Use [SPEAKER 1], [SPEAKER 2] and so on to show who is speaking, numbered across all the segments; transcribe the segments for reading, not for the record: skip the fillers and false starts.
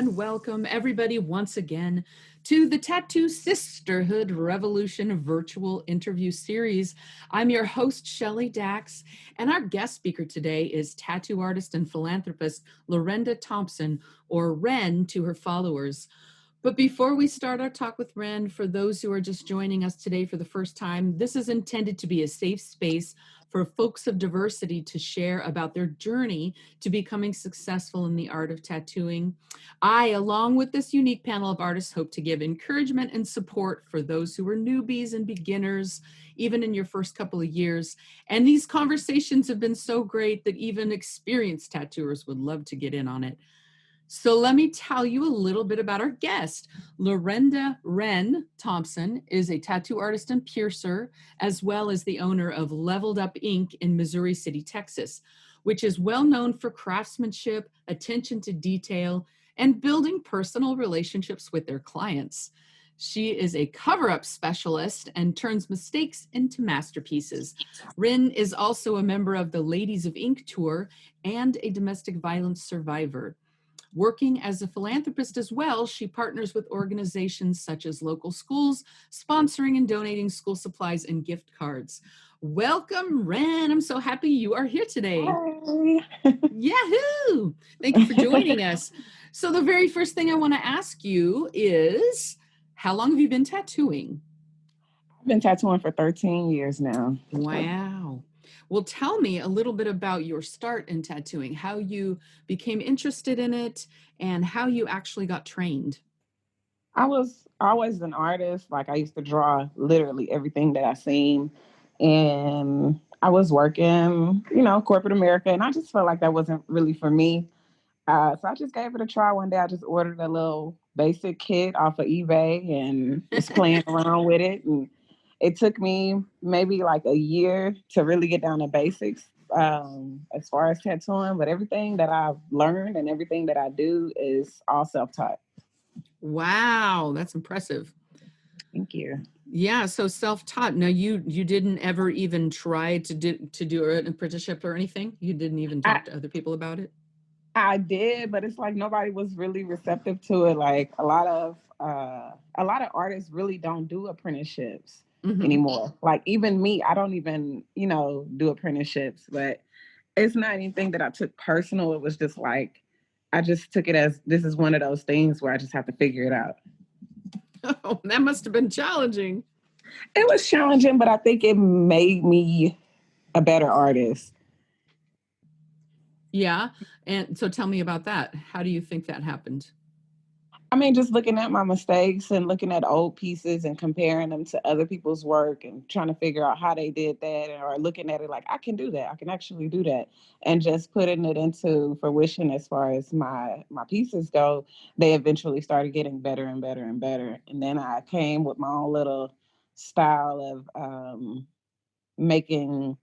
[SPEAKER 1] and welcome everybody once again to the Tattoo Sisterhood Revolution virtual interview series. I'm your host, Shelly Dax, and our guest speaker today is tattoo artist and philanthropist Ren Thompson, or Ren to her followers. But before we start our talk with Ren, for those who are just joining us today for the first time, this is intended to be a safe space for folks of diversity to share about their journey to becoming successful in the art of tattooing. I, along with this unique panel of artists, hope to give encouragement and support for those who are newbies and beginners, even in your first couple of years. And these conversations have been so great that even experienced tattooers would love to get in on it. So let me tell you a little bit about our guest. Ren Thompson is a tattoo artist and piercer, as well as the owner of Leveled Up Ink in Missouri City, Texas, which is well known for craftsmanship, attention to detail, and building personal relationships with their clients. She is a cover-up specialist and turns mistakes into masterpieces. Ren is also a member of the Ladies of Ink Tour and a domestic violence survivor. Working as a philanthropist as well, she partners with organizations such as local schools, sponsoring and donating school supplies and gift cards. Welcome, Ren. I'm so happy you are here today.
[SPEAKER 2] Hi.
[SPEAKER 1] Yahoo! Thank you for joining us. So the very first thing I want to ask you is, how long have you been tattooing?
[SPEAKER 2] I've been tattooing for 13 years now.
[SPEAKER 1] Wow. Well, tell me a little bit about your start in tattooing, how you became interested in it, and how you actually got trained.
[SPEAKER 2] I was always an artist. Like I used to draw literally everything that I seen. And I was working, corporate America, and I just felt like that wasn't really for me. So I just gave it a try one day. I just ordered a little basic kit off of eBay and was playing around with it. And it took me maybe like a year to really get down to basics as far as tattooing. But everything that I've learned and everything that I do is all self-taught.
[SPEAKER 1] Wow, that's impressive.
[SPEAKER 2] Thank you.
[SPEAKER 1] Yeah, so self-taught. Now you didn't ever even try to do an apprenticeship or anything? You didn't even
[SPEAKER 2] I,
[SPEAKER 1] talk to other people about it?
[SPEAKER 2] I did, but it's like nobody was really receptive to it. Like a lot of artists really don't do apprenticeships
[SPEAKER 1] Mm-hmm.
[SPEAKER 2] anymore. Like even me, I don't even, do apprenticeships, but it's not anything that I took personal. It was just like I just took it as this is one of those things where I just have to figure it out.
[SPEAKER 1] Oh, that must have been challenging.
[SPEAKER 2] It was challenging, but I think it made me a better artist.
[SPEAKER 1] Yeah. And so tell me about that. How do you think that happened?
[SPEAKER 2] I mean, just looking at my mistakes and looking at old pieces and comparing them to other people's work and trying to figure out how they did that, or looking at it like I can do that, I can actually do that, and just putting it into fruition as far as my pieces go. They eventually started getting better and better and better, and then I came with my own little style of making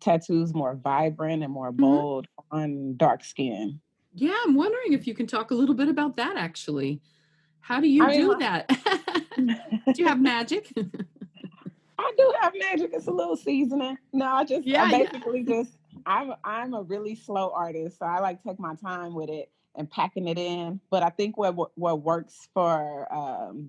[SPEAKER 2] tattoos more vibrant and more
[SPEAKER 1] Mhm.
[SPEAKER 2] bold on dark skin.
[SPEAKER 1] Yeah, I'm wondering if you can talk a little bit about that actually. How do you
[SPEAKER 2] I mean,
[SPEAKER 1] do that? Do you have magic?
[SPEAKER 2] I do have magic. It's a little seasoning. No, I
[SPEAKER 1] Yeah, yeah.
[SPEAKER 2] basically just, I'm a really slow artist, so I like take my time with it and packing it in. But I think what works for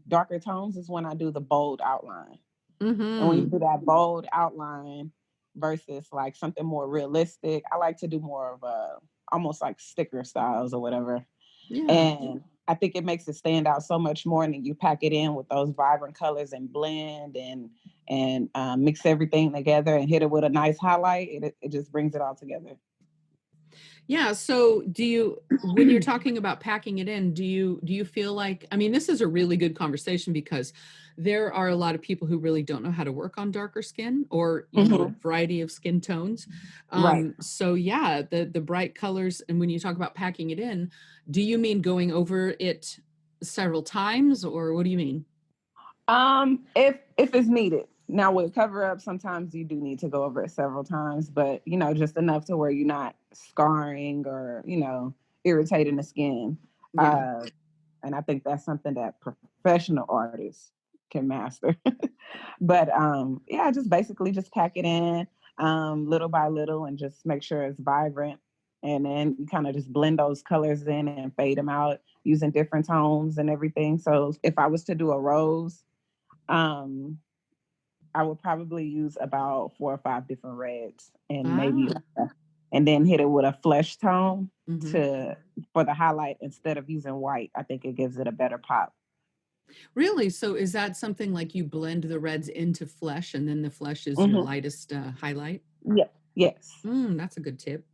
[SPEAKER 2] darker tones is when I do the bold outline, and when you
[SPEAKER 1] Mm-hmm.
[SPEAKER 2] do that bold outline versus like something more realistic, I like to do more of a almost like sticker styles or whatever.
[SPEAKER 1] Yeah.
[SPEAKER 2] And I think it makes it stand out so much more. And then you pack it in with those vibrant colors and blend and mix everything together and hit it with a nice highlight. It just brings it all together.
[SPEAKER 1] Yeah. So when you're talking about packing it in, do you feel like, I mean, this is a really good conversation because there are a lot of people who really don't know how to work on darker skin or, a
[SPEAKER 2] Hmm.
[SPEAKER 1] variety of skin tones.
[SPEAKER 2] Right.
[SPEAKER 1] So yeah, the bright colors. And when you talk about packing it in, do you mean going over it several times or what do you mean?
[SPEAKER 2] If it's needed. Now with cover up, sometimes you do need to go over it several times, but just enough to where you're not scarring or irritating the skin.
[SPEAKER 1] Yeah.
[SPEAKER 2] Uh, and I think that's something that professional artists can master. But yeah, just basically just pack it in little by little and just make sure it's vibrant. And then you kind of just blend those colors in and fade them out using different tones and everything. So if I was to do a rose, um, I would probably use about 4 or 5 different reds and maybe,
[SPEAKER 1] Ah.
[SPEAKER 2] and then hit it with a flesh tone
[SPEAKER 1] Mm-hmm.
[SPEAKER 2] to for the highlight instead of using white. I think it gives it a better pop.
[SPEAKER 1] Really? So is that something like you blend the reds into flesh and then the flesh is your
[SPEAKER 2] Mm-hmm.
[SPEAKER 1] lightest highlight?
[SPEAKER 2] Yeah. Yes.
[SPEAKER 1] That's a good tip.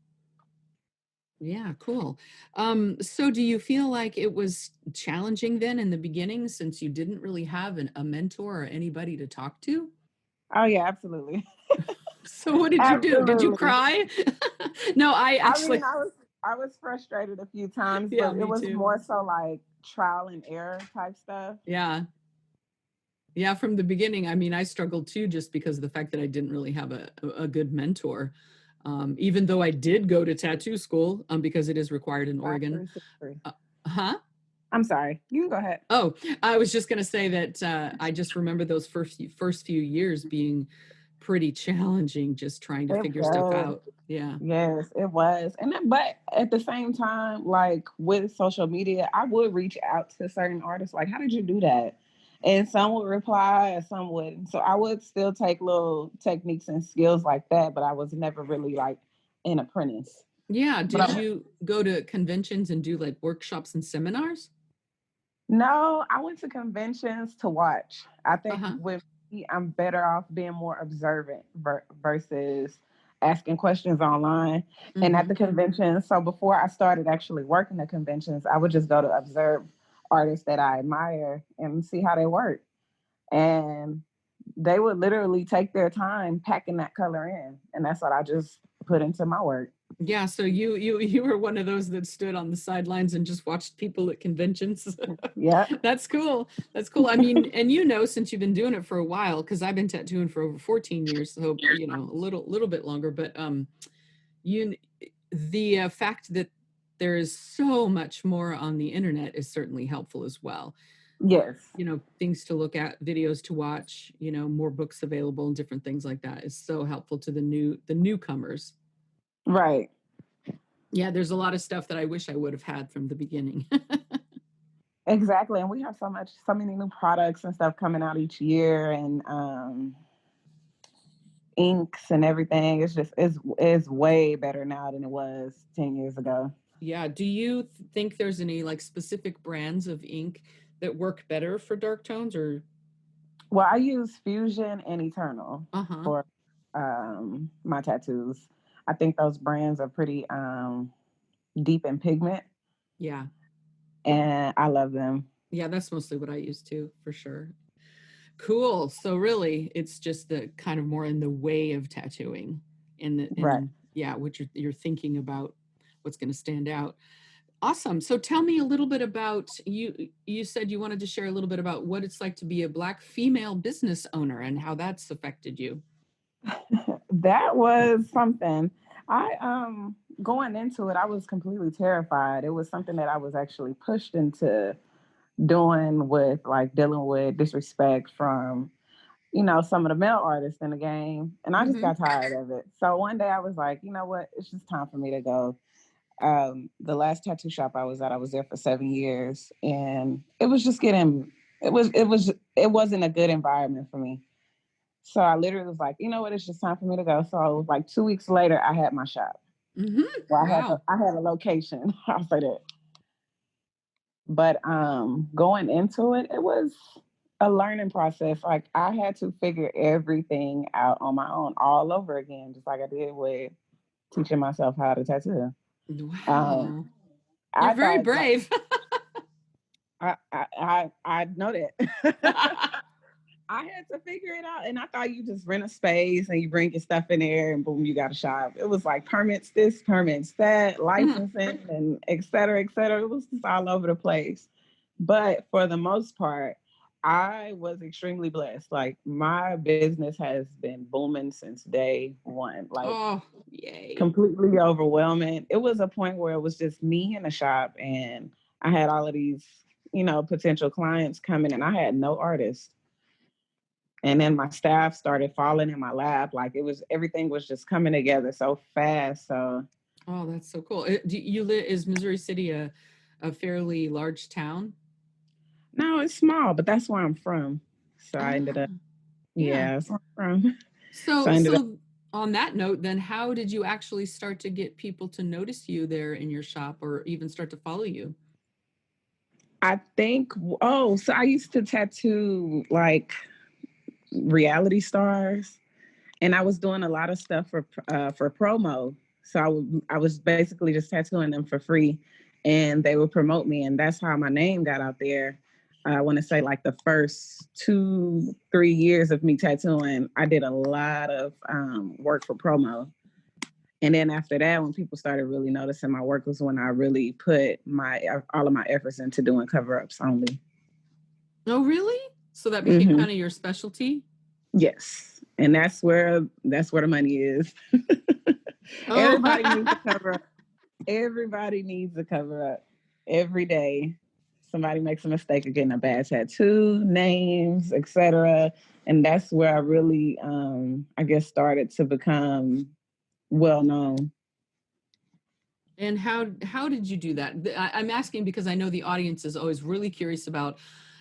[SPEAKER 1] Yeah, cool. So do you feel like it was challenging then in the beginning since you didn't really have a mentor or anybody to talk to?
[SPEAKER 2] Oh yeah, absolutely.
[SPEAKER 1] So what did you do? Did you
[SPEAKER 2] Absolutely.
[SPEAKER 1] cry? No, I
[SPEAKER 2] I mean,
[SPEAKER 1] actually,
[SPEAKER 2] I was frustrated a few times,
[SPEAKER 1] yeah,
[SPEAKER 2] but it
[SPEAKER 1] me
[SPEAKER 2] was
[SPEAKER 1] too.
[SPEAKER 2] more so like trial and error type stuff.
[SPEAKER 1] Yeah. Yeah, from the beginning, I mean, I struggled too just because of the fact that I didn't really have a good mentor. Even though I did go to tattoo school, because it is required in Oregon.
[SPEAKER 2] 5363.
[SPEAKER 1] Huh?
[SPEAKER 2] I'm sorry. You can go ahead.
[SPEAKER 1] Oh, I was just going to say that I just remember those first few years being pretty challenging, just trying to
[SPEAKER 2] It
[SPEAKER 1] figure stuff
[SPEAKER 2] was.
[SPEAKER 1] out. Yeah.
[SPEAKER 2] Yes, it was. But at the same time, like with social media, I would reach out to certain artists, like, how did you do that? And some would reply and some wouldn't. So I would still take little techniques and skills like that, but I was never really like an apprentice.
[SPEAKER 1] Yeah.
[SPEAKER 2] But
[SPEAKER 1] Did you go to conventions and do like workshops and seminars?
[SPEAKER 2] no, I went to conventions to watch. I think
[SPEAKER 1] Uh-huh.
[SPEAKER 2] with me, I'm better off being more observant versus asking questions online and at
[SPEAKER 1] Mm-hmm.
[SPEAKER 2] the conventions. So before I started actually working at conventions, I would just go to observe artists that I admire and see how they work. And they would literally take their time packing that color in. And that's what I just put into my work.
[SPEAKER 1] Yeah, so you were one of those that stood on the sidelines and just watched people at conventions.
[SPEAKER 2] Yeah.
[SPEAKER 1] That's cool. That's cool. I mean, and since you've been doing it for a while, because I've been tattooing for over 14 years, so a little bit longer. But you the fact that there is so much more on the internet is certainly helpful as well.
[SPEAKER 2] Yes.
[SPEAKER 1] Things to look at, videos to watch, more books available and different things like that is so helpful to the newcomers.
[SPEAKER 2] Right.
[SPEAKER 1] Yeah, there's a lot of stuff that I wish I would have had from the beginning.
[SPEAKER 2] Exactly. And we have so many new products and stuff coming out each year and inks and everything. It's way better now than it was 10 years ago.
[SPEAKER 1] Yeah. Do you think there's any like specific brands of ink that work better for dark tones or?
[SPEAKER 2] Well, I use Fusion and Eternal
[SPEAKER 1] Uh-huh.
[SPEAKER 2] for my tattoos. I think those brands are pretty deep in pigment
[SPEAKER 1] Yeah.
[SPEAKER 2] and I love them.
[SPEAKER 1] Yeah, that's mostly what I use too, for sure. Cool. So really, it's just the kind of more in the way of tattooing
[SPEAKER 2] Right.
[SPEAKER 1] and yeah, what you're thinking about what's going to stand out. Awesome. So tell me a little bit about you said you wanted to share a little bit about what it's like to be a Black female business owner and how that's affected you.
[SPEAKER 2] That was something. I going into it, I was completely terrified. It was something that I was actually pushed into doing with like dealing with disrespect from, some of the male artists in the game. And I just
[SPEAKER 1] Mm-hmm.
[SPEAKER 2] got tired of it. So one day I was like, you know what? It's just time for me to go. The last tattoo shop I was at, I was there for 7 years and it was just getting, it wasn't a good environment for me. So I literally was like, you know what? It's just time for me to go. So it was like 2 weeks later, I had my shop.
[SPEAKER 1] Mm-hmm.
[SPEAKER 2] Well,
[SPEAKER 1] Wow.
[SPEAKER 2] I had a location. I'll say that. But going into it, it was a learning process. Like I had to figure everything out on my own all over again, just like I did with teaching myself how to tattoo. Um,
[SPEAKER 1] Wow. You're
[SPEAKER 2] I
[SPEAKER 1] very
[SPEAKER 2] thought like
[SPEAKER 1] brave.
[SPEAKER 2] I know that. I had to figure it out. And I thought you just rent a space and you bring your stuff in there and boom, you got a shop. It was like permits this, permits that, licensing and et cetera, et cetera. It was just all over the place. But for the most part, I was extremely blessed. Like my business has been booming since day one, like
[SPEAKER 1] Oh, yay.
[SPEAKER 2] completely overwhelming. It was a point where it was just me in the shop and I had all of these, potential clients coming and I had no artist. And then my staff started falling in my lap. Like everything was just coming together so fast. So
[SPEAKER 1] Oh, that's so cool. Do you live, is Missouri City a fairly large town?
[SPEAKER 2] No, it's small, but that's where I'm from. So I ended up,
[SPEAKER 1] Ah, yeah.
[SPEAKER 2] yeah, that's where I'm from. So
[SPEAKER 1] So
[SPEAKER 2] I ended up,
[SPEAKER 1] so on that note, then how did you actually start to get people to notice you there in your shop or even start to follow you?
[SPEAKER 2] I think, oh, so I used to tattoo like reality stars, and I was doing a lot of stuff for promo. So I was basically just tattooing them for free, and they would promote me, and that's how my name got out there. I want to say like the first 2 3 years of me tattooing, I did a lot of work for promo. And then after that, when people started really noticing my work, was when I really put my all of my efforts into doing cover ups only.
[SPEAKER 1] Oh, really? So that became
[SPEAKER 2] Hmm.
[SPEAKER 1] kind of your specialty?
[SPEAKER 2] Yes, and that's where the money is.
[SPEAKER 1] Oh,
[SPEAKER 2] Everybody needs to cover up. Everybody needs to cover up every day. Somebody makes a mistake of getting a bad tattoo, names, etc. And that's where I really, I guess, started to become well known.
[SPEAKER 1] and how did you do that? I'm asking because I know the audience is always really curious about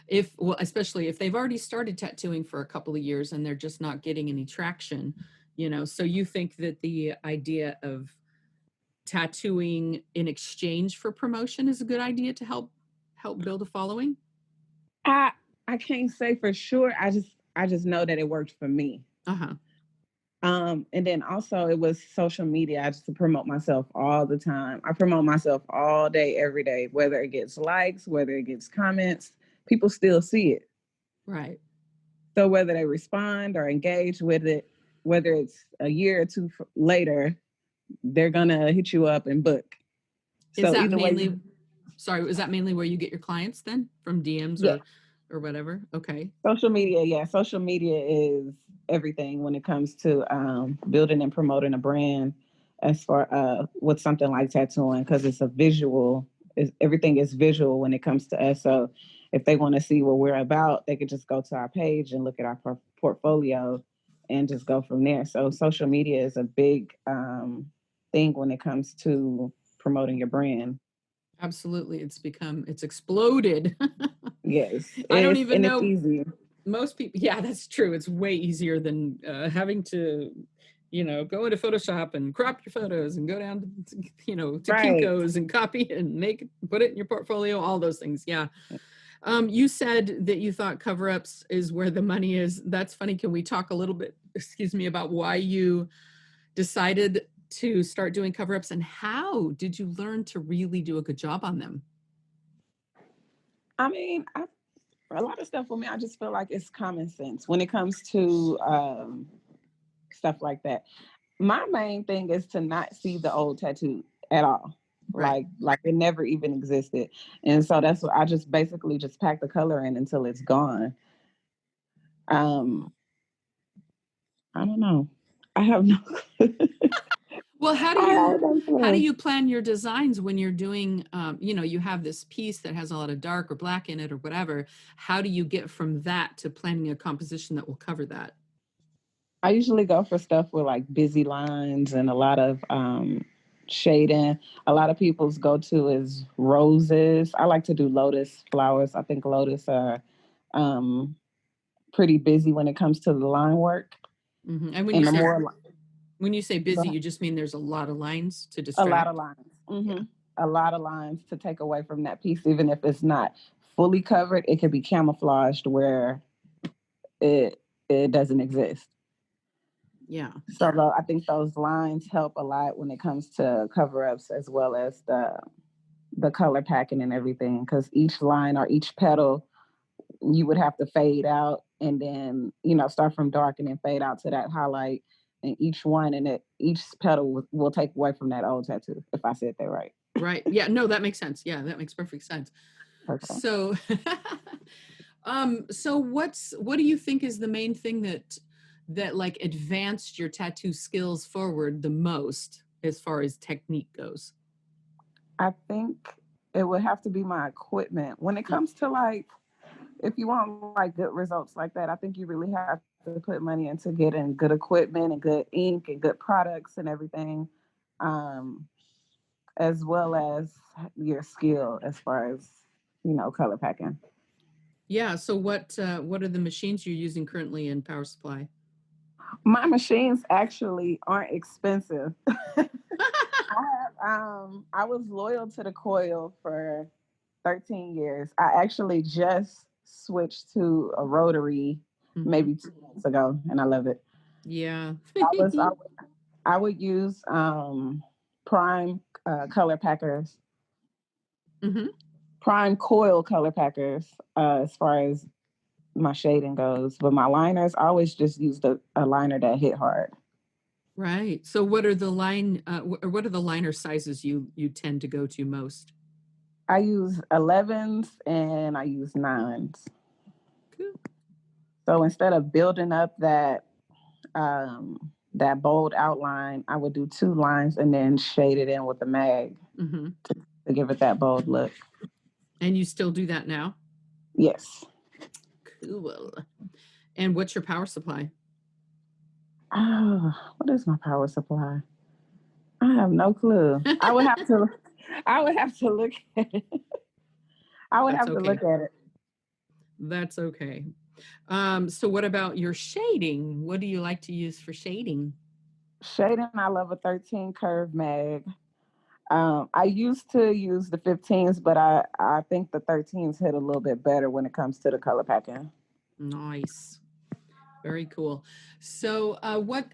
[SPEAKER 1] if, well, especially if they've already started tattooing for a couple of years and they're just not getting any traction, you know. So you think that the idea of tattooing in exchange for promotion is a good idea to help build a following?
[SPEAKER 2] I I can't say for sure. I just know that it worked for me.
[SPEAKER 1] Uh-huh.
[SPEAKER 2] And then also it was social media. I just promote myself all the time. I promote myself all day, every day, whether it gets likes, whether it gets comments, people still see it.
[SPEAKER 1] Right.
[SPEAKER 2] So whether they respond or engage with it, whether it's a year or two later, they're gonna hit you up and book.
[SPEAKER 1] Is
[SPEAKER 2] So
[SPEAKER 1] that
[SPEAKER 2] either way,
[SPEAKER 1] mainly, sorry, is that mainly where you get your clients then, from DMs
[SPEAKER 2] yeah,
[SPEAKER 1] or whatever? Okay.
[SPEAKER 2] social media, yeah, social media is everything when it comes to building and promoting a brand. As far with something like tattooing, because it's a visual, everything is visual when it comes to us. So if they want to see what we're about, they could just go to our page and look at our portfolio and just go from there. So social media is a big thing when it comes to promoting your brand.
[SPEAKER 1] Absolutely. It's exploded.
[SPEAKER 2] Yes,
[SPEAKER 1] I don't
[SPEAKER 2] it's
[SPEAKER 1] even
[SPEAKER 2] and it's
[SPEAKER 1] know
[SPEAKER 2] easy.
[SPEAKER 1] most people. Yeah, that's true. It's way easier than having to, go into Photoshop and crop your photos and go down to
[SPEAKER 2] Right.
[SPEAKER 1] Kinko's and copy it and put it in your portfolio, all those things. Yeah. You said that you thought cover ups is where the money is. That's funny. Can we talk a little bit, excuse me, about why you decided to start doing cover ups and how did you learn to really do a good job on them?
[SPEAKER 2] I mean, a lot of stuff for me, I just feel like it's common sense when it comes to stuff like that. My main thing is to not see the old tattoo at all.
[SPEAKER 1] Right.
[SPEAKER 2] Like it never even existed. And so that's what I just basically just pack the color in until it's gone. Um, I don't know. I have no clue.
[SPEAKER 1] Well, how do
[SPEAKER 2] I have
[SPEAKER 1] you
[SPEAKER 2] no
[SPEAKER 1] how do
[SPEAKER 2] clue.
[SPEAKER 1] you plan your designs when you're doing you have this piece that has a lot of dark or black in it or whatever. How do you get from that to planning a composition that will cover that?
[SPEAKER 2] I usually go for stuff with like busy lines and a lot of shading. A lot of people's go to is roses. I like to do lotus flowers. I think lotus are um, pretty busy when it comes to the line work.
[SPEAKER 1] And when you
[SPEAKER 2] And the
[SPEAKER 1] say
[SPEAKER 2] more
[SPEAKER 1] busy, you just mean there's a lot of lines to
[SPEAKER 2] a lot of
[SPEAKER 1] distract?
[SPEAKER 2] lines,
[SPEAKER 1] Yeah.
[SPEAKER 2] a lot of lines to take away from that piece, even if it's not fully covered, it could be camouflaged where it it doesn't exist.
[SPEAKER 1] Yeah.
[SPEAKER 2] So I think those lines help a lot when it comes to cover ups as well as the color packing and everything. Because each line or each petal, you would have to fade out and then start from dark and then fade out to that highlight. And each one and each petal will take away from that old tattoo. If I said that right.
[SPEAKER 1] Right. Yeah, no, that makes sense. Yeah, that makes perfect sense.
[SPEAKER 2] Okay.
[SPEAKER 1] So what do you think is the main thing that like advanced your tattoo skills forward the most as far as technique goes?
[SPEAKER 2] I think it would have to be my equipment. When it comes to like, if you want like good results like that, I think you really have to put money into getting good equipment and good ink and good products and everything. Um, as well as your skill as far as, color packing.
[SPEAKER 1] Yeah. So what are the machines you're using currently in Power Supply?
[SPEAKER 2] My machines actually aren't expensive. I was loyal to the coil for 13 years. I actually just switched to a rotary
[SPEAKER 1] Hmm.
[SPEAKER 2] maybe 2 months ago, and I love it.
[SPEAKER 1] Yeah.
[SPEAKER 2] I was I would use prime color packers,
[SPEAKER 1] Hmm.
[SPEAKER 2] prime coil color packers, as far as my shading goes. But my liners, I always just used a liner that hit hard.
[SPEAKER 1] Right. So what are the or what are the liner sizes you tend to go to most?
[SPEAKER 2] I use 11s and I use 9s.
[SPEAKER 1] Cool.
[SPEAKER 2] So instead of building up that bold outline, I would do 2 lines and then shade it in with a mag
[SPEAKER 1] Hmm.
[SPEAKER 2] to give it that bold look.
[SPEAKER 1] And you still do that now?
[SPEAKER 2] Yes.
[SPEAKER 1] Cool. And what's your power supply?
[SPEAKER 2] Oh, what is my power supply? I have no clue. I would have to look at it. I would
[SPEAKER 1] That's
[SPEAKER 2] have to
[SPEAKER 1] okay.
[SPEAKER 2] look at it.
[SPEAKER 1] That's okay. So what about your shading? What do you like to use for shading?
[SPEAKER 2] Shading, I love a 13 curve mag. I used to use the 15s, but I think the 13s hit a little bit better when it comes to the color packing.
[SPEAKER 1] Nice. Very cool. So,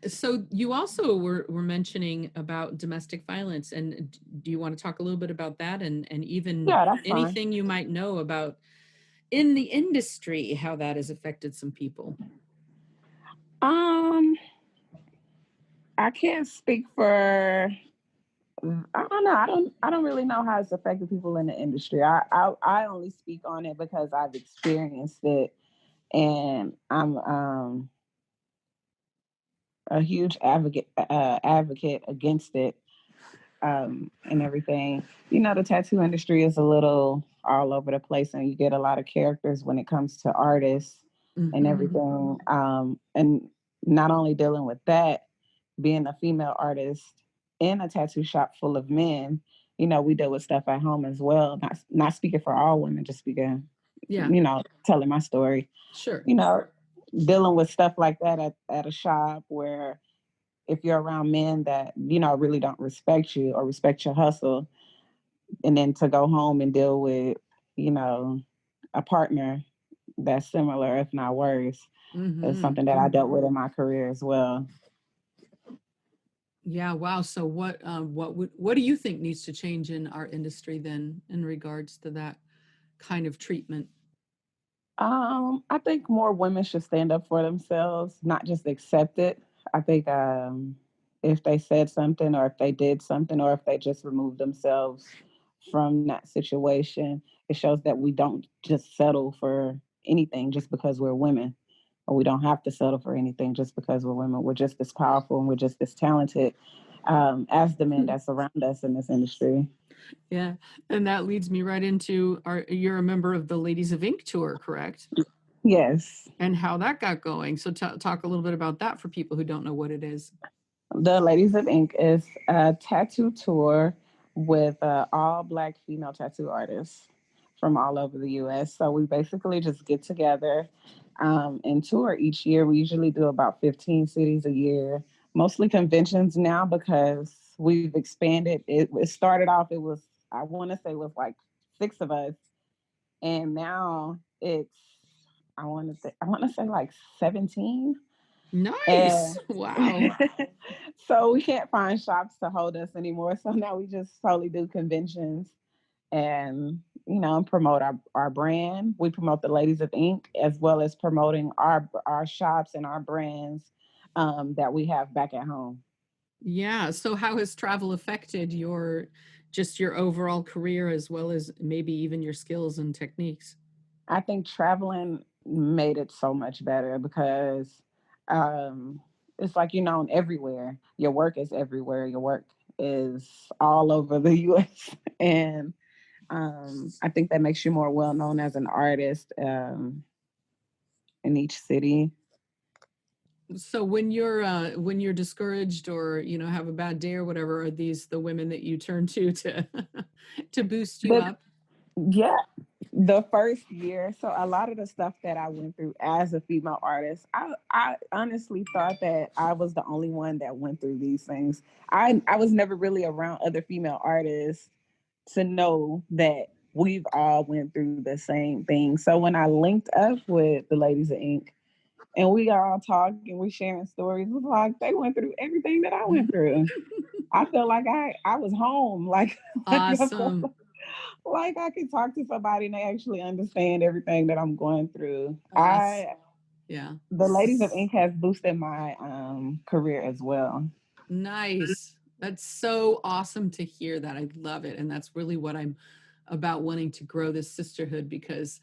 [SPEAKER 1] so you also were mentioning about domestic violence, and do you want to talk a little bit about that, and even
[SPEAKER 2] Yeah, that's fine.
[SPEAKER 1] anything you might know about in the industry, how that has affected some people?
[SPEAKER 2] Um, I can't speak for. I don't know. I don't really know how it's affected people in the industry. I only speak on it because I've experienced it, and I'm a huge advocate against it, and everything. The tattoo industry is a little all over the place, and you get a lot of characters when it comes to artists and
[SPEAKER 1] Hmm.
[SPEAKER 2] everything. And not only dealing with that, being a female artist in a tattoo shop full of men, we deal with stuff at home as well. Not speaking for all women, just speaking,
[SPEAKER 1] Yeah,
[SPEAKER 2] telling my story.
[SPEAKER 1] sure.
[SPEAKER 2] You know, dealing with stuff like that at a shop where if you're around men that really don't respect you or respect your hustle, and then to go home and deal with you know a partner that's similar if not worse is
[SPEAKER 1] Hmm.
[SPEAKER 2] something that I dealt with in my career as well.
[SPEAKER 1] Yeah. Wow. So what do you think needs to change in our industry then in regards to that kind of treatment?
[SPEAKER 2] I think more women should stand up for themselves, not just accept it. I think if they said something or if they did something or if they just removed themselves from that situation, it shows that we don't just settle for anything just because we're women, or we don't have to settle for anything just because we're women. We're just as powerful and we're just as talented as the men that's around us in this industry.
[SPEAKER 1] Yeah, and that leads me right into you're a member of the Ladies of Ink tour, correct?
[SPEAKER 2] Yes.
[SPEAKER 1] And how that got going. So talk a little bit about that for people who don't know what it is.
[SPEAKER 2] The Ladies of Ink is a tattoo tour with all Black female tattoo artists from all over the US. So we basically just get together and tour each year. We usually do about 15 cities a year, mostly conventions now because we've expanded. It started off, I want to say, it was like 6 of us. And now I want to say like 17.
[SPEAKER 1] Nice.
[SPEAKER 2] And
[SPEAKER 1] Wow.
[SPEAKER 2] so we can't find shops to hold us anymore. So now we just solely do conventions and and promote our brand. We promote the Ladies of Ink as well as promoting our shops and our brands that we have back at home.
[SPEAKER 1] Yeah. So how has travel affected your overall career as well as maybe even your skills and techniques?
[SPEAKER 2] I think traveling made it so much better because um, it's like everywhere. Your work is everywhere. Your work is all over the U.S. and I think that makes you more well known as an artist in each city.
[SPEAKER 1] So when you're discouraged or have a bad day or whatever, are these the women that you turn to to boost you
[SPEAKER 2] But
[SPEAKER 1] up?
[SPEAKER 2] yeah, the first year, so a lot of the stuff that I went through as a female artist, I honestly thought that I was the only one that went through these things. I was never really around other female artists to know that we've all went through the same thing. So when I linked up with the Ladies of Ink and we all talking, we sharing stories, it was like they went through everything that I went through. I felt like I was home, like like I felt
[SPEAKER 1] Awesome.
[SPEAKER 2] like I can talk to somebody and they actually understand everything that I'm going through.
[SPEAKER 1] Us. Yeah.
[SPEAKER 2] The Ladies of Ink has boosted my career as well.
[SPEAKER 1] Nice. That's so awesome to hear that. I love it. And that's really what I'm about, wanting to grow this sisterhood, because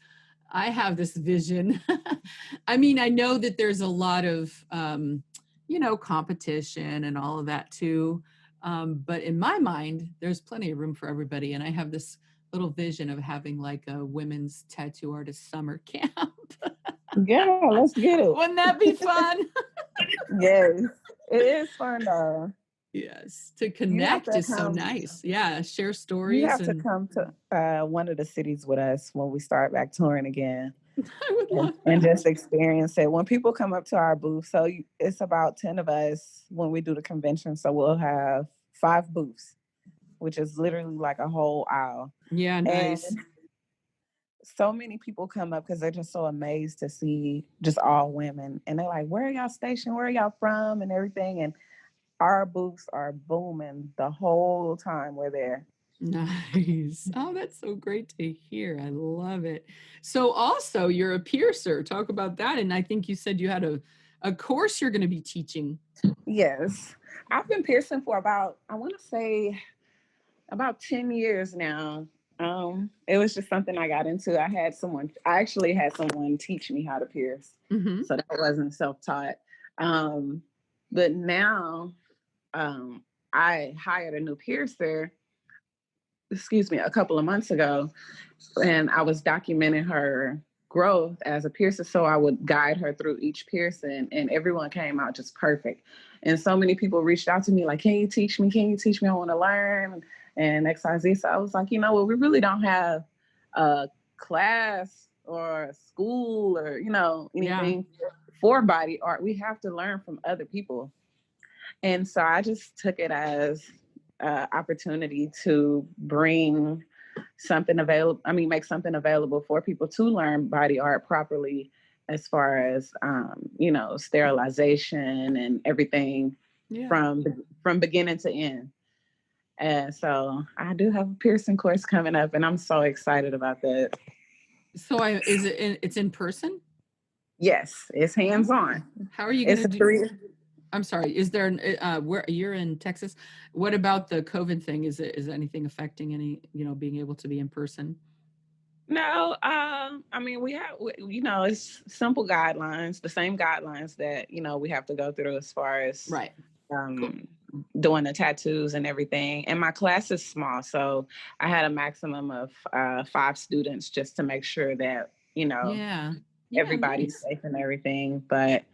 [SPEAKER 1] I have this vision. I mean, I know that there's a lot of, competition and all of that too. But in my mind, there's plenty of room for everybody. And I have this little vision of having like a women's tattoo artist summer camp.
[SPEAKER 2] Yeah, let's get it.
[SPEAKER 1] Wouldn't that be fun?
[SPEAKER 2] Yes, it is fun though.
[SPEAKER 1] Yes, to
[SPEAKER 2] You have
[SPEAKER 1] connect
[SPEAKER 2] to
[SPEAKER 1] is so
[SPEAKER 2] come.
[SPEAKER 1] nice. Yeah, share
[SPEAKER 2] You
[SPEAKER 1] stories,
[SPEAKER 2] have to
[SPEAKER 1] and
[SPEAKER 2] come to one of the cities with us when we start back touring again,
[SPEAKER 1] I would love
[SPEAKER 2] and
[SPEAKER 1] that.
[SPEAKER 2] just experience it. When people come up to our booth, so it's about 10 of us when we do the convention. So we'll have 5 booths, which is literally like a whole aisle.
[SPEAKER 1] Yeah,
[SPEAKER 2] And
[SPEAKER 1] nice.
[SPEAKER 2] so many people come up because they're just so amazed to see just all women. And they're like, where are y'all stationed? Where are y'all from? And everything. And our booths are booming the whole time we're there.
[SPEAKER 1] Nice. Oh, that's so great to hear. I love it. So also you're a piercer. Talk about that. And I think you said you had a course you're going to be teaching.
[SPEAKER 2] Yes. I've been piercing for about, I want to say, about 10 years now. It was just something I got into. I actually had someone teach me how to pierce.
[SPEAKER 1] Hmm.
[SPEAKER 2] So that wasn't self-taught. Um, but now um, I hired a new piercer, excuse me, a couple of months ago, and I was documenting her growth as a piercer. So I would guide her through each piercing, and everyone came out just perfect. And so many people reached out to me like, can you teach me? Can you teach me? I want to learn and XYZ. So I was like, you know what? We really don't have a class or a school or,
[SPEAKER 1] Yeah.
[SPEAKER 2] anything for body art. We have to learn from other people. And so I just took it as an opportunity to bring something available. I mean, make something available for people to learn body art properly, as far as sterilization and everything
[SPEAKER 1] Yeah.
[SPEAKER 2] from beginning to end. And so I do have a piercing course coming up, and I'm so excited about that.
[SPEAKER 1] So is it's in person?
[SPEAKER 2] Yes, it's hands
[SPEAKER 1] Oh,
[SPEAKER 2] on.
[SPEAKER 1] how are you going
[SPEAKER 2] It's
[SPEAKER 1] to
[SPEAKER 2] a
[SPEAKER 1] do?
[SPEAKER 2] 3.
[SPEAKER 1] I'm sorry. Is there where you're in Texas? What about the COVID thing? Is anything affecting any, being able to be in person?
[SPEAKER 2] No, I mean it's simple guidelines, the same guidelines that we have to go through as far as
[SPEAKER 1] Right. Cool.
[SPEAKER 2] um, doing the tattoos and everything. And my class is small, so I had a maximum of 5 students just to make sure that
[SPEAKER 1] Yeah. Yeah,
[SPEAKER 2] everybody's
[SPEAKER 1] nice.
[SPEAKER 2] safe and everything. But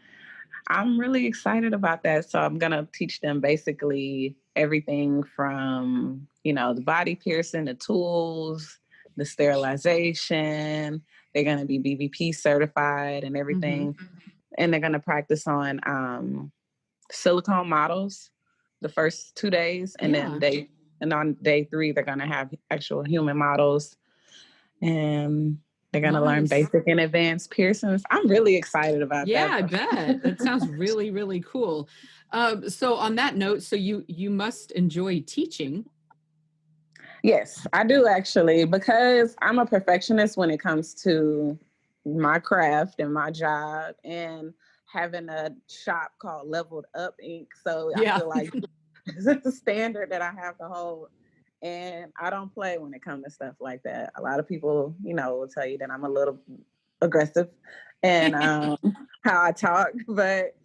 [SPEAKER 2] I'm really excited about that. So I'm gonna teach them basically everything from the body piercing, the tools, the sterilization. They're gonna be BVP certified and
[SPEAKER 1] Mhm.
[SPEAKER 2] everything, and they're gonna practice on silicone models the first 2 days, and then
[SPEAKER 1] Yeah.
[SPEAKER 2] on day 3 they're gonna have actual human models, and they're gonna learn
[SPEAKER 1] Nice.
[SPEAKER 2] basic and advanced piercings. I'm really excited about
[SPEAKER 1] Yeah,
[SPEAKER 2] that.
[SPEAKER 1] I bet. That sounds really, really cool. So on that note, so you must enjoy teaching.
[SPEAKER 2] Yes, I do actually, because I'm a perfectionist when it comes to my craft and my job, and having a shop called Leveled Up Inc. So I
[SPEAKER 1] Yeah.
[SPEAKER 2] feel like it's a standard that I have to hold. And I don't play when it comes to stuff like that. A lot of people, will tell you that I'm a little aggressive and how I talk, but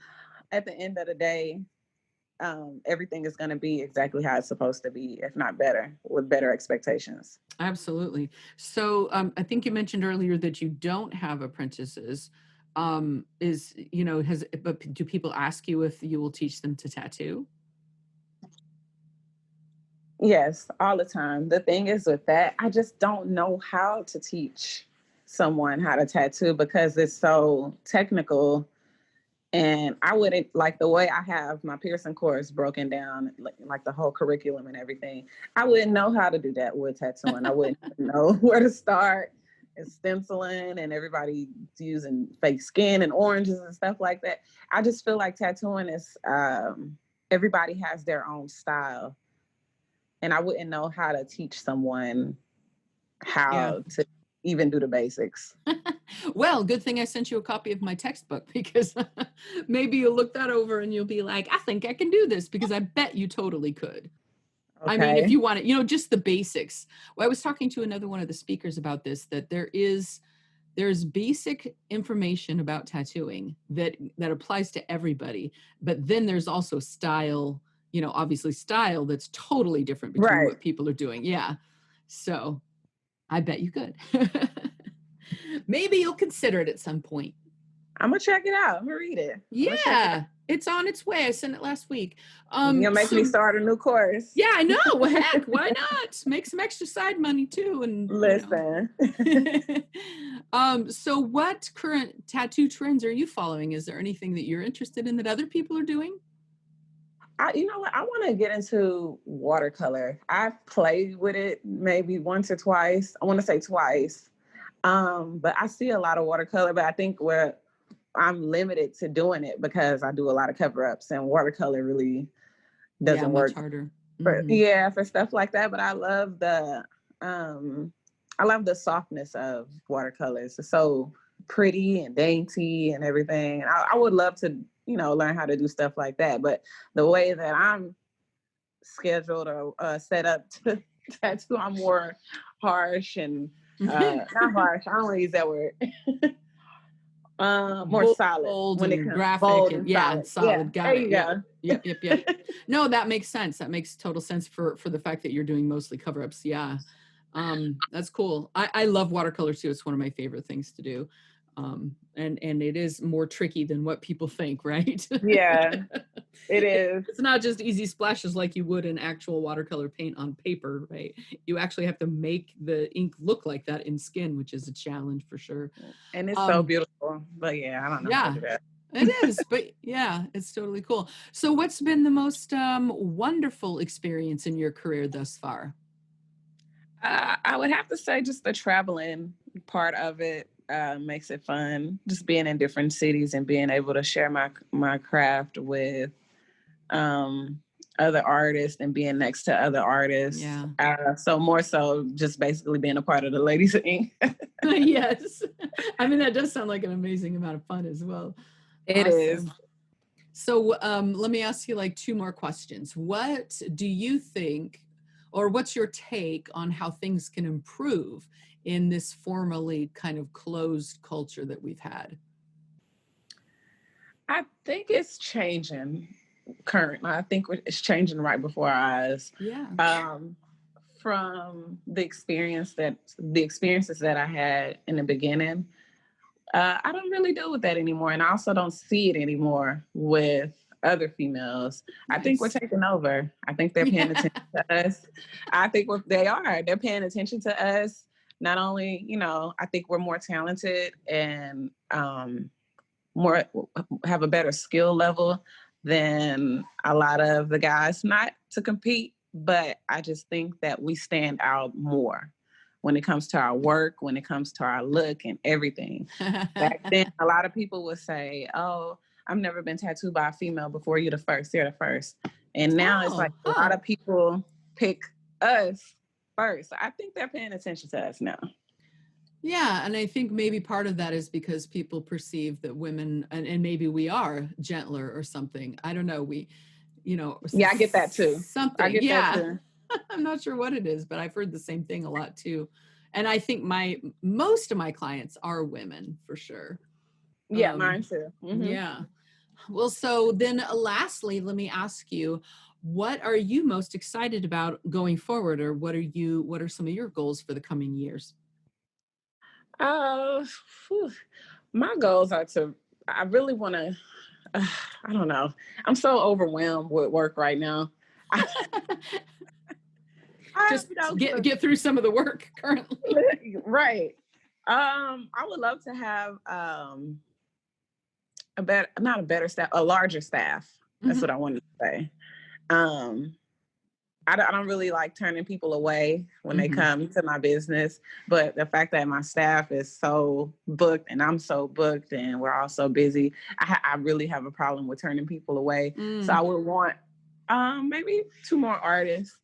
[SPEAKER 2] at the end of the day, everything is going to be exactly how it's supposed to be, if not better, with better expectations.
[SPEAKER 1] Absolutely. So I think you mentioned earlier that you don't have apprentices. Is, but do people ask you if you will teach them to tattoo?
[SPEAKER 2] Yes, all the time. The thing is with that, I just don't know how to teach someone how to tattoo because it's so technical. And I wouldn't like the way I have my piercing course broken down, like the whole curriculum and everything. I wouldn't know how to do that with tattooing. I wouldn't know where to start and stenciling and everybody using fake skin and oranges and stuff like that. I just feel like tattooing is everybody has their own style, and I wouldn't know how to teach someone
[SPEAKER 1] Yeah.
[SPEAKER 2] how to even do the basics.
[SPEAKER 1] Well, good thing I sent you a copy of my textbook because maybe you'll look that over and you'll be like, I think I can do this because I bet you totally could. I mean, if
[SPEAKER 2] Okay.
[SPEAKER 1] you want it, just the basics. Well, I was talking to another one of the speakers about this, that there's basic information about tattooing that applies to everybody, but then there's also style, obviously style that's totally different between
[SPEAKER 2] Right.
[SPEAKER 1] what people are doing. Yeah. So I bet you could. Maybe you'll consider it at some point.
[SPEAKER 2] I'm gonna check it out. I'm gonna read it. I'm gonna check it out.
[SPEAKER 1] Yeah, it's on its way. I sent it last week.
[SPEAKER 2] You'll make me
[SPEAKER 1] So
[SPEAKER 2] start a new course.
[SPEAKER 1] yeah, I know. Well, heck, why not? Make some extra side money too, and
[SPEAKER 2] Listen.
[SPEAKER 1] So what current tattoo trends are you following? Is there anything that you're interested in that other people are doing?
[SPEAKER 2] You know what? I want to get into watercolor. I've played with it maybe once or twice. I want to say twice. But I see a lot of watercolor, but I think where I'm limited to doing it because I do a lot of cover ups and watercolor really
[SPEAKER 1] Yeah,
[SPEAKER 2] doesn't
[SPEAKER 1] much
[SPEAKER 2] work
[SPEAKER 1] harder.
[SPEAKER 2] for
[SPEAKER 1] Mhm.
[SPEAKER 2] for stuff like that. But I love the softness of watercolors. It's so pretty and dainty and everything. I would love to, learn how to do stuff like that. But the way that I'm scheduled or set up to tattoo, I'm more harsh and not harsh. I don't want to use that word. More solid
[SPEAKER 1] Bold
[SPEAKER 2] when it
[SPEAKER 1] and
[SPEAKER 2] comes
[SPEAKER 1] graphic
[SPEAKER 2] bold
[SPEAKER 1] and
[SPEAKER 2] and
[SPEAKER 1] yeah,
[SPEAKER 2] solid. Yeah,
[SPEAKER 1] solid.
[SPEAKER 2] there
[SPEAKER 1] Got it.
[SPEAKER 2] you
[SPEAKER 1] Yep.
[SPEAKER 2] go.
[SPEAKER 1] Yep. Yep. Yep. No, that makes sense. That makes total sense for the fact that you're doing mostly cover-ups. Yeah. That's cool. I love watercolor too. It's one of my favorite things to do. And it is more tricky than what people think, right?
[SPEAKER 2] Yeah, it is.
[SPEAKER 1] It's not just easy splashes like you would in actual watercolor paint on paper, right? You actually have to make the ink look like that in skin, which is a challenge for sure.
[SPEAKER 2] And it's so
[SPEAKER 1] Um,
[SPEAKER 2] beautiful. But yeah, I don't know how to
[SPEAKER 1] yeah,
[SPEAKER 2] do that.
[SPEAKER 1] it is, but yeah, it's totally cool. So what's been the most wonderful experience in your career thus far?
[SPEAKER 2] I would have to say just the traveling part of it makes it fun. Just being in different cities and being able to share my craft with um, other artists and being next to other artists.
[SPEAKER 1] Yeah.
[SPEAKER 2] So more so just basically being a part of the Ladies of Ink.
[SPEAKER 1] Yes. I mean, that does sound like an amazing amount of fun as well.
[SPEAKER 2] It is.
[SPEAKER 1] Awesome. So let me ask you like two more questions. What do you think, or what's your take on how things can improve in this formally kind of closed culture that we've had?
[SPEAKER 2] I think it's changing currently. I think it's changing right before our eyes.
[SPEAKER 1] Yeah.
[SPEAKER 2] From the experiences that I had in the beginning, I don't really deal with that anymore, and I also don't see it anymore with other females. I think we're
[SPEAKER 1] Nice.
[SPEAKER 2] taking over. I think they're paying
[SPEAKER 1] Yeah.
[SPEAKER 2] attention to us. I think they are. They're paying attention to us. Not only, I think we're more talented and more have a better skill level than a lot of the guys. Not to compete, but I just think that we stand out more when it comes to our work, when it comes to our look and everything. Back then, a lot of people would say, "Oh, I've never been tattooed by a female before. You're the first. You're the first." And now it's like
[SPEAKER 1] Oh,
[SPEAKER 2] a lot
[SPEAKER 1] huh.
[SPEAKER 2] of people pick us first. I think they're paying attention to us now.
[SPEAKER 1] Yeah, and I think maybe part of that is because people perceive that women, and maybe we are gentler or something. I don't know.
[SPEAKER 2] Yeah, I get that too. I
[SPEAKER 1] Something.
[SPEAKER 2] get that
[SPEAKER 1] Yeah.
[SPEAKER 2] too.
[SPEAKER 1] I'm not sure what it is, but I've heard the same thing a lot too. And I think most of my clients are women for sure.
[SPEAKER 2] Yeah,
[SPEAKER 1] Um,
[SPEAKER 2] mine too.
[SPEAKER 1] yeah. Well, so then lastly, let me ask you, what are you most excited about going forward, or what are some of your goals for the coming years?
[SPEAKER 2] Uh, Whew. My goals are I really want to, I don't know. I'm so overwhelmed with work right now. I,
[SPEAKER 1] Just get through some of the work currently.
[SPEAKER 2] right. I would love to have not a better staff, a larger staff. That's what I wanted to say. Um, I don't really like turning people away when they come to my business, but the fact that my staff is so booked and I'm so booked and we're all so busy, I really have a problem with turning people away. So I would want maybe 2 more artists.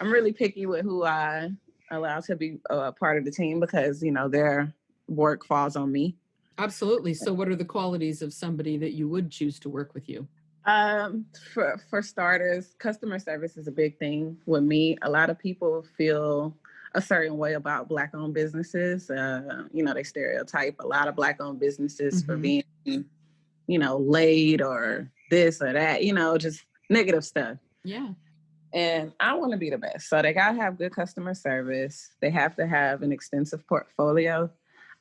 [SPEAKER 2] I'm really picky with who I allow to be a part of the team because, their work falls on me.
[SPEAKER 1] Absolutely. So what are the qualities of somebody that you would choose to work with you?
[SPEAKER 2] For starters, customer service is a big thing with me. A lot of people feel a certain way about Black-owned businesses. They stereotype a lot of Black-owned businesses for being, late or this or that, just negative stuff.
[SPEAKER 1] Yeah.
[SPEAKER 2] And I want to be the best. So they got to have good customer service. They have to have an extensive portfolio.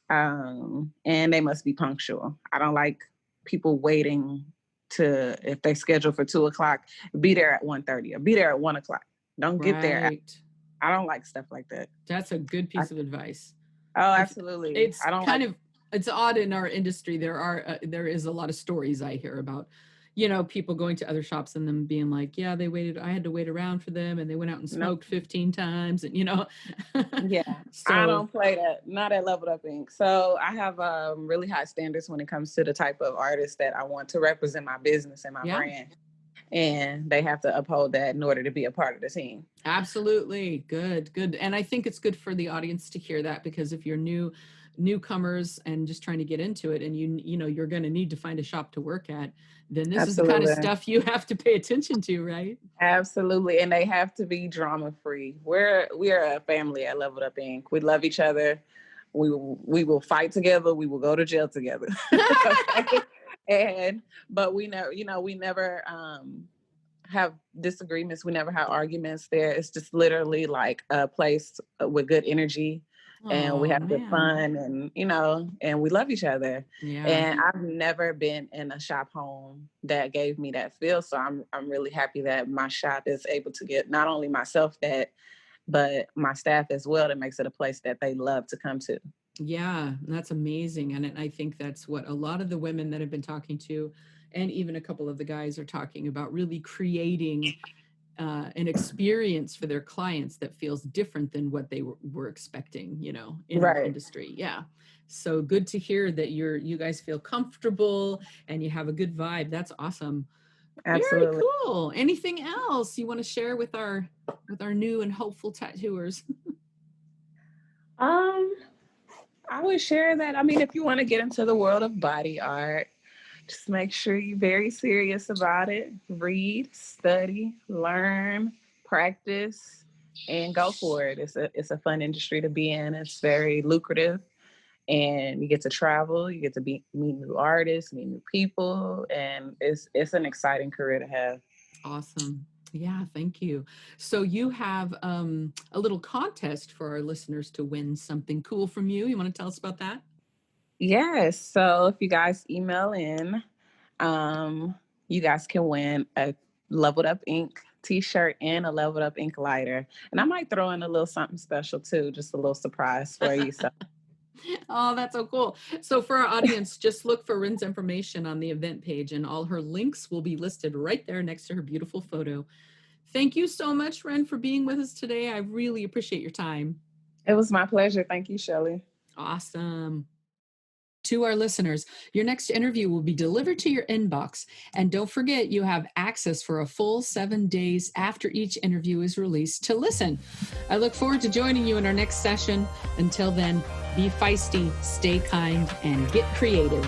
[SPEAKER 2] And they must be punctual. I don't like people waiting if they schedule for 2:00, be there at 1:30 or be there at 1:00. Don't get there. I don't like stuff like that.
[SPEAKER 1] That's a good piece of advice.
[SPEAKER 2] Oh, absolutely.
[SPEAKER 1] It's odd in our industry. There is a lot of stories I hear about, people going to other shops and them being like, yeah, I had to wait around for them and they went out and smoked 15 times and,
[SPEAKER 2] Yeah, so, I don't play that, not at Leveled Up Inc. So I have really high standards when it comes to the type of artist that I want to represent my business and my brand. And they have to uphold that in order to be a part of the team.
[SPEAKER 1] Absolutely. Good. And I think it's good for the audience to hear that, because if you're newcomers and just trying to get into it and you're going to need to find a shop to work at, then this is the kind of stuff you have to pay attention to, right?
[SPEAKER 2] Absolutely. And they have to be drama free. We are a family at Leveled Up Inc. We love each other. We will fight together. We will go to jail together. But we never have disagreements. We never have arguments there. It's just literally like a place with good energy. And we have good fun and we love each other. Yeah. And I've never been in a shop home that gave me that feel. So I'm really happy that my shop is able to get not only myself that, but my staff as well. That makes it a place that they love to come to.
[SPEAKER 1] Yeah, that's amazing. And I think that's what a lot of the women that I've been talking to, and even a couple of the guys, are talking about, really creating an experience for their clients that feels different than what they were expecting, in our industry. Yeah. So good to hear that you guys feel comfortable and you have a good vibe. That's awesome. Absolutely. Very cool. Anything else you want to share with our new and hopeful tattooers?
[SPEAKER 2] I would share that. I mean, if you want to get into the world of body art, just make sure you're very serious about it. Read, study, learn, practice, and go for it. It's a fun industry to be in. It's very lucrative, and you get to travel. You get to meet new artists, meet new people, and it's an exciting career to have.
[SPEAKER 1] Awesome. Yeah, thank you. So you have a little contest for our listeners to win something cool from you. You want to tell us about that?
[SPEAKER 2] Yes. So if you guys email in, you guys can win a Leveled Up Inc. t-shirt and a Leveled Up Inc. lighter. And I might throw in a little something special too, just a little surprise for you. So.
[SPEAKER 1] Oh, that's so cool. So for our audience, just look for Ren's information on the event page, and all her links will be listed right there next to her beautiful photo. Thank you so much, Ren, for being with us today. I really appreciate your time.
[SPEAKER 2] It was my pleasure. Thank you, Shelly.
[SPEAKER 1] Awesome. To our listeners, your next interview will be delivered to your inbox. And don't forget, you have access for a full 7 days after each interview is released to listen. I look forward to joining you in our next session. Until then, be feisty, stay kind, and get creative.